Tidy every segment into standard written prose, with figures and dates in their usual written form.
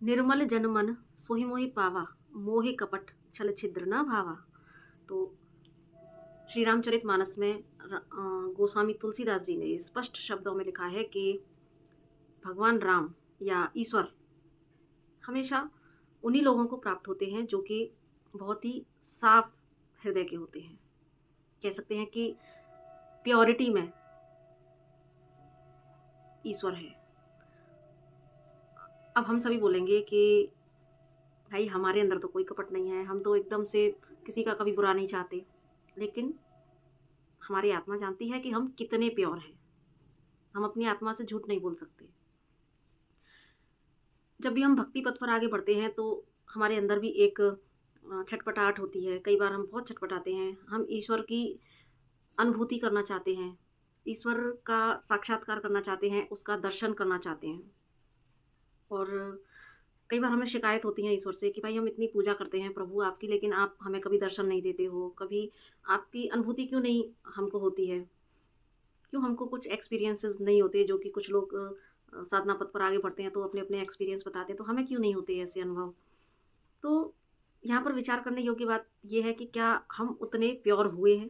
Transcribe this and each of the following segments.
निर्मल जन मन सोहि मोहि पावा, मोहि कपट छल छिद्र न भावा। तो श्री रामचरितमानस में गोस्वामी तुलसीदास जी ने स्पष्ट शब्दों में लिखा है कि भगवान राम या ईश्वर हमेशा उन्हीं लोगों को प्राप्त होते हैं जो कि बहुत ही साफ हृदय के होते हैं। कह सकते हैं कि प्योरिटी में ईश्वर है। अब हम सभी बोलेंगे कि भाई हमारे अंदर तो कोई कपट नहीं है, हम तो एकदम से किसी का कभी बुरा नहीं चाहते। लेकिन हमारी आत्मा जानती है कि हम कितने प्योर हैं। हम अपनी आत्मा से झूठ नहीं बोल सकते। जब भी हम भक्ति पथ पर आगे बढ़ते हैं तो हमारे अंदर भी एक छटपटाहट होती है। कई बार हम बहुत छटपटाते हैं। हम ईश्वर की अनुभूति करना चाहते हैं, ईश्वर का साक्षात्कार करना चाहते हैं, उसका दर्शन करना चाहते हैं। और कई बार हमें शिकायत होती है ईश्वर से कि भाई हम इतनी पूजा करते हैं प्रभु आपकी, लेकिन आप हमें कभी दर्शन नहीं देते हो, कभी आपकी अनुभूति क्यों नहीं हमको होती है, क्यों हमको कुछ एक्सपीरियंसेस नहीं होते। जो कि कुछ लोग साधना पथ पर आगे बढ़ते हैं तो अपने अपने एक्सपीरियंस बताते हैं, तो हमें क्यों नहीं होते ऐसे अनुभव। तो यहाँ पर विचार करने योग्य बात यह है कि क्या हम उतने प्योर हुए हैं।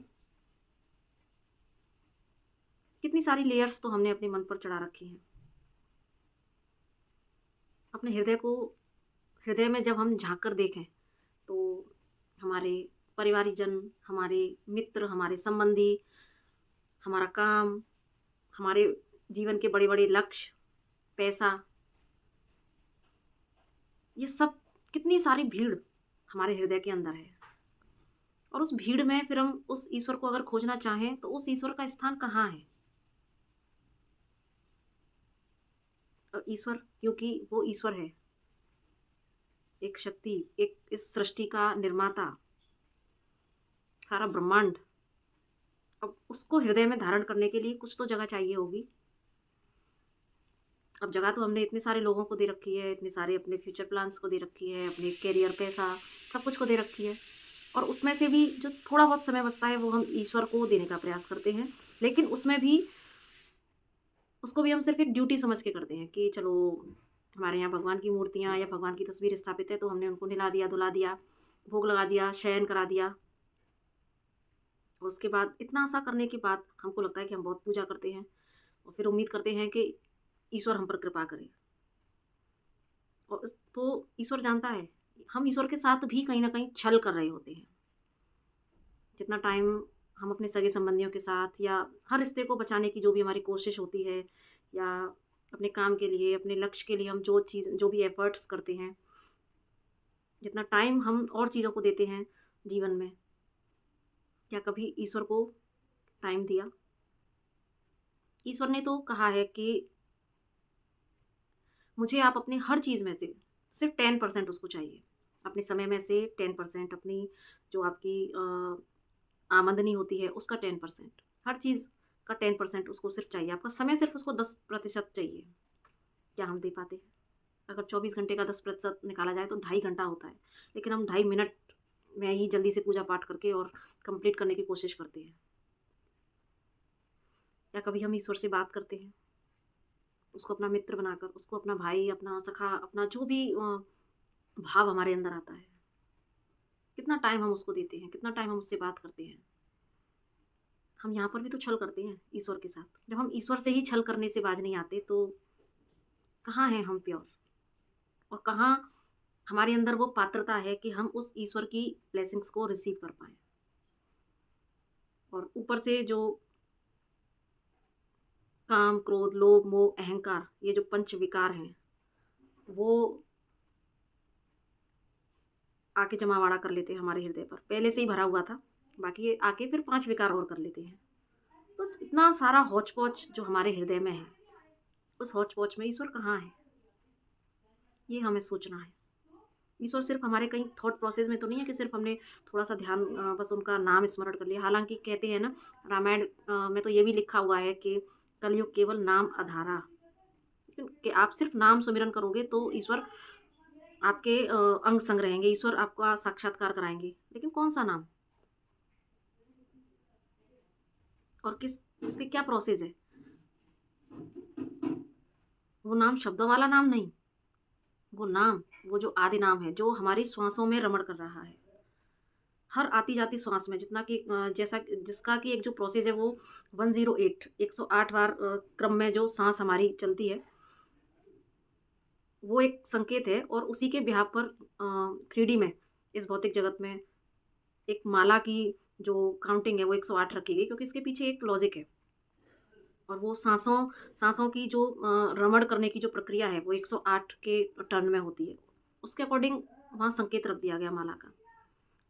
कितनी सारी लेयर्स तो हमने अपने मन पर चढ़ा रखी हैं। अपने हृदय में जब हम झांक कर देखें तो हमारे परिवारीजन, हमारे मित्र, हमारे संबंधी, हमारा काम, हमारे जीवन के बड़े बड़े लक्ष्य, पैसा, ये सब कितनी सारी भीड़ हमारे हृदय के अंदर है। और उस भीड़ में फिर हम उस ईश्वर को अगर खोजना चाहें तो उस ईश्वर का स्थान कहाँ है। ईश्वर, क्योंकि वो ईश्वर है, एक शक्ति, एक इस सृष्टि का निर्माता, सारा ब्रह्मांड। अब उसको हृदय में धारण करने के लिए कुछ तो जगह चाहिए होगी। अब जगह तो हमने इतने सारे लोगों को दे रखी है, इतने सारे अपने फ्यूचर प्लान्स को दे रखी है, अपने करियर, पैसा, सब कुछ को दे रखी है। और उसमें से भी जो थोड़ा बहुत समय बचता है वो हम ईश्वर को देने का प्रयास करते हैं। लेकिन उसमें भी उसको भी हम सिर्फ एक ड्यूटी समझ के करते हैं कि चलो हमारे यहाँ भगवान की मूर्तियाँ या भगवान की तस्वीर स्थापित है तो हमने उनको नहला दिया, धुला दिया, भोग लगा दिया, शयन करा दिया। और उसके बाद इतना सा करने के बाद हमको लगता है कि हम बहुत पूजा करते हैं और फिर उम्मीद करते हैं कि ईश्वर हम पर कृपा करे। और तो ईश्वर जानता है हम ईश्वर के साथ भी कहीं ना कहीं छल कर रहे होते हैं। जितना टाइम हम अपने सगे संबंधियों के साथ या हर रिश्ते को बचाने की जो भी हमारी कोशिश होती है, या अपने काम के लिए, अपने लक्ष्य के लिए हम जो भी एफर्ट्स करते हैं, जितना टाइम हम और चीज़ों को देते हैं जीवन में, क्या कभी ईश्वर को टाइम दिया। ईश्वर ने तो कहा है कि मुझे आप अपने हर चीज़ में से सिर्फ 10% उसको चाहिए। अपने समय में से 10%, अपनी जो आपकी आमदनी होती है उसका 10%, हर चीज़ का 10% उसको सिर्फ चाहिए। आपका समय सिर्फ उसको 10% चाहिए। क्या हम दे पाते हैं? अगर 24 घंटे का 10% निकाला जाए तो 2.5 घंटा होता है। लेकिन हम 2.5 मिनट में ही जल्दी से पूजा पाठ करके और कंप्लीट करने की कोशिश करते हैं। या कभी हम ईश्वर से बात करते हैं, उसको अपना मित्र बनाकर, उसको अपना भाई, अपना सखा, अपना जो भी भाव हमारे अंदर आता है, कितना टाइम हम उसको देते हैं, कितना टाइम हम उससे बात करते हैं। हम यहाँ पर भी तो छल करते हैं ईश्वर के साथ। जब हम ईश्वर से ही छल करने से बाज नहीं आते तो कहाँ हैं हम प्योर, और कहाँ हमारे अंदर वो पात्रता है कि हम उस ईश्वर की ब्लेसिंग्स को रिसीव कर पाएँ। और ऊपर से जो काम, क्रोध, लोभ, मोह, अहंकार, ये जो पंच विकार हैं, वो आके जमावाड़ा कर लेते हैं हमारे हृदय पर। पहले से ही भरा हुआ था, बाकी ये आके फिर 5 विकार और कर लेते हैं। तो इतना सारा हौच-पौच जो हमारे हृदय में है, उस हौच-पौच में ईश्वर कहाँ है? ये हमें सोचना है। ईश्वर सिर्फ़ हमारे कहीं थॉट प्रोसेस में तो नहीं है कि सिर्फ़ हमने थोड़ा-सा ध्यान बस उनका नाम स्मरण कर लिया। हालाँकि कहते हैं ना, रामायण में तो ये भी लिखा हुआ है कि कलयुग केवल नाम आधारा। कि आप सिर्फ़ नाम सुमिरन करोगे तो ईश्वर आपके अंग संग रहेंगे, ईश्वर आपका साक्षात्कार कराएँगे। लेकिन कौन-सा नाम? और किस इसकी क्या प्रोसेस है? वो नाम शब्दों वाला नाम नहीं, वो नाम, वो जो आदि नाम है, जो हमारी श्वासों में रमण कर रहा है। हर आती-जाती श्वास में जितना कि जैसा जिसका कि एक जो प्रोसेस है वो 108 108 बार क्रम में जो साँस हमारी चलती है, वो एक संकेत है और उसी के बिहाफ़ पर 3D में, इस भौतिक जगत में एक माला की जो काउंटिंग है वो 108 रखी गई, क्योंकि इसके पीछे एक लॉजिक है। और वो साँसों की जो रमण करने की जो प्रक्रिया है वो 108 के टर्न में होती है। उसके अकॉर्डिंग वहाँ संकेत रख दिया गया माला का।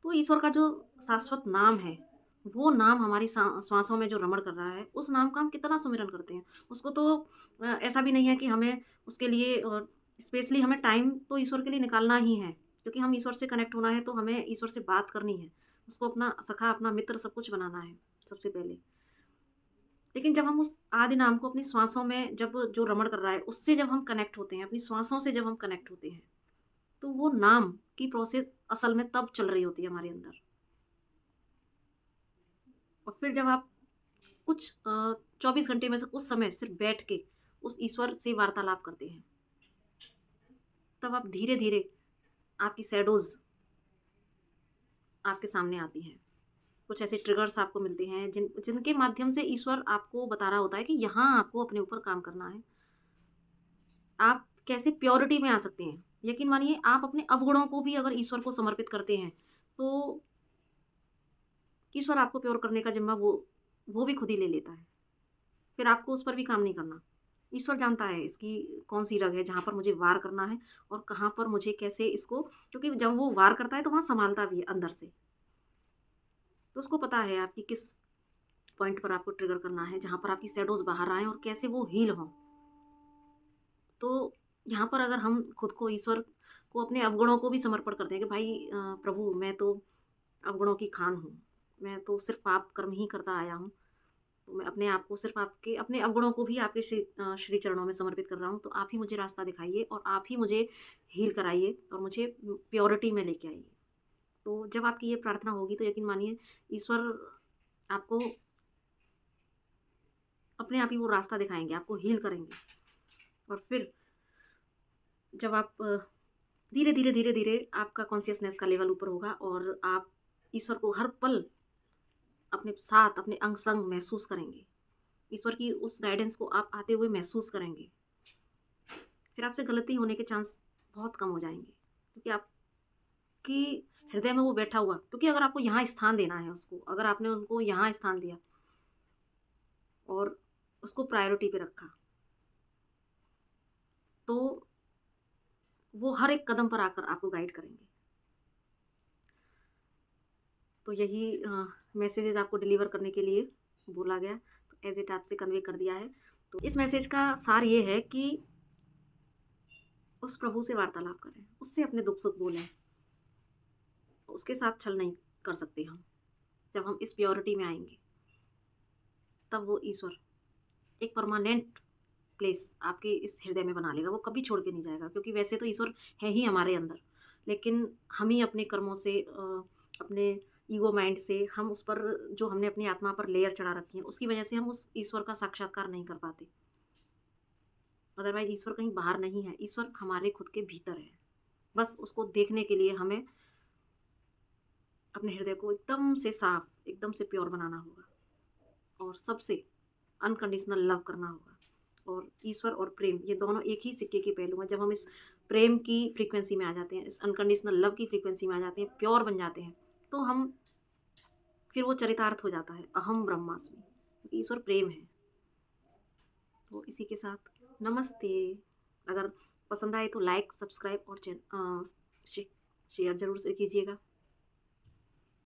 तो ईश्वर का जो शाश्वत नाम है, वो नाम हमारी श्वासों में जो रमण कर रहा है, उस नाम का हम कितना सुमिरन करते हैं। उसको तो ऐसा भी नहीं है कि हमें उसके लिए स्पेशली हमें टाइम तो ईश्वर के लिए निकालना ही है, क्योंकि हम ईश्वर से कनेक्ट होना है तो हमें ईश्वर से बात करनी है। उसको अपना सखा, अपना मित्र सब कुछ बनाना है सबसे पहले। लेकिन जब हम उस आदि नाम को अपनी श्वासों में जब जो रमण कर रहा है, उससे जब हम कनेक्ट होते हैं, अपनी श्वासों से जब हम कनेक्ट होते हैं, तो वो नाम की प्रोसेस असल में तब चल रही होती है हमारे अंदर। और फिर जब आप कुछ 24 घंटे में से कुछ समय सिर्फ बैठ के उस ईश्वर से वार्तालाप करते हैं, तब आप धीरे-धीरे आपकी शैडोज़ आपके सामने आती हैं। कुछ ऐसे ट्रिगर्स आपको मिलते हैं जिनके माध्यम से ईश्वर आपको बता रहा होता है कि यहाँ आपको अपने ऊपर काम करना है। आप कैसे प्योरिटी में आ सकते हैं। यकीन मानिए, आप अपने अवगुणों को भी अगर ईश्वर को समर्पित करते हैं, तो ईश्वर आपको प्योर करने का ज़िम्मा वो भी खुद ही ले लेता है। फिर आपको उस पर भी काम नहीं करना। ईश्वर जानता है इसकी कौन-सी रग है जहाँ पर मुझे वार करना है और कहाँ पर मुझे कैसे इसको, क्योंकि जब वो वार करता है तो वहाँ सँभालता भी है अंदर से। तो उसको पता है आपकी किस पॉइंट पर आपको ट्रिगर करना है, जहाँ पर आपकी शैडोज़ बाहर आएँ और कैसे वो हील हों। तो यहाँ पर अगर हम खुद को, ईश्वर को, अपने अवगुणों को भी समर्पण करते हैं कि भाई प्रभु, मैं तो अवगुणों की खान हूँ। मैं तो सिर्फ़ पाप कर्म ही करता आया हूँ। तो मैं अपने आप को सिर्फ़ आपके, अपने अवगुणों को भी आपके श्री चरणों में समर्पित कर रहा हूँ। तो आप ही मुझे रास्ता दिखाइए और आप ही मुझे हील कराइए और मुझे प्योरिटी में लेके आइए। तो जब आपकी ये प्रार्थना होगी तो यकीन मानिए, ईश्वर आपको अपने आप ही वो रास्ता दिखाएँगे, आपको हील करेंगे। और फिर जब आप धीरे-धीरे, धीरे-धीरे आपका कॉन्शियसनेस का लेवल ऊपर होगा और आप ईश्वर को हर पल अपने साथ, अपने अंग-संग महसूस करेंगे। ईश्वर की उस गाइडेंस को आप आते हुए महसूस करेंगे। फिर आपसे गलती होने के चांस बहुत कम हो जाएँगे, क्योंकि आपकी हृदय में वो बैठा हुआ, क्योंकि अगर आपको यहाँ स्थान देना है उसको, अगर आपने उनको यहाँ स्थान दिया और उसको प्रायोरिटी पे रखा, तो वो हर एक कदम पर आकर आपको गाइड करेंगे। तो यही मैसेजेज़ आपको डिलीवर करने के लिए बोला गया, तो एज़ इट आपसे कन्वे कर दिया है। तो इस मैसेज का सार ये है कि उस प्रभु से वार्तालाप करें, उससे अपने दुख-सुख बोलें। उसके साथ छल नहीं कर सकते हम। जब हम इस प्योरिटी में आएँगे, तब वो ईश्वर एक परमानेंट प्लेस आपके इस हृदय में बना लेगा, वो कभी छोड़ के नहीं जाएगा, क्योंकि वैसे तो ईश्वर है ही हमारे अंदर, लेकिन हम ही अपने कर्मों से अपने ईगो माइंड से हम उस पर, जो हमने अपनी आत्मा पर लेयर चढ़ा रखी है, उसकी वजह से हम उस ईश्वर का साक्षात्कार नहीं कर पाते। अदरवाइज़ ईश्वर कहीं बाहर नहीं है, ईश्वर हमारे खुद के भीतर है। बस उसको देखने के लिए हमें अपने हृदय को एकदम से साफ, एकदम से प्योर बनाना होगा और सबसे अनकंडीशनल लव करना होगा। और ईश्वर और प्रेम, ये दोनों एक ही सिक्के के पहलू हैं। जब हम इस प्रेम की फ्रीक्वेंसी में आ जाते हैं, इस अनकंडीशनल लव की फ्रीक्वेंसी में आ जाते हैं, प्योर बन जाते हैं, तो हम, फिर वो चरितार्थ हो जाता है अहम ब्रह्मास्मि, क्योंकि ईश्वर प्रेम है। तो इसी के साथ नमस्ते। अगर पसंद आए तो लाइक, सब्सक्राइब और शेयर ज़रूर से कीजिएगा।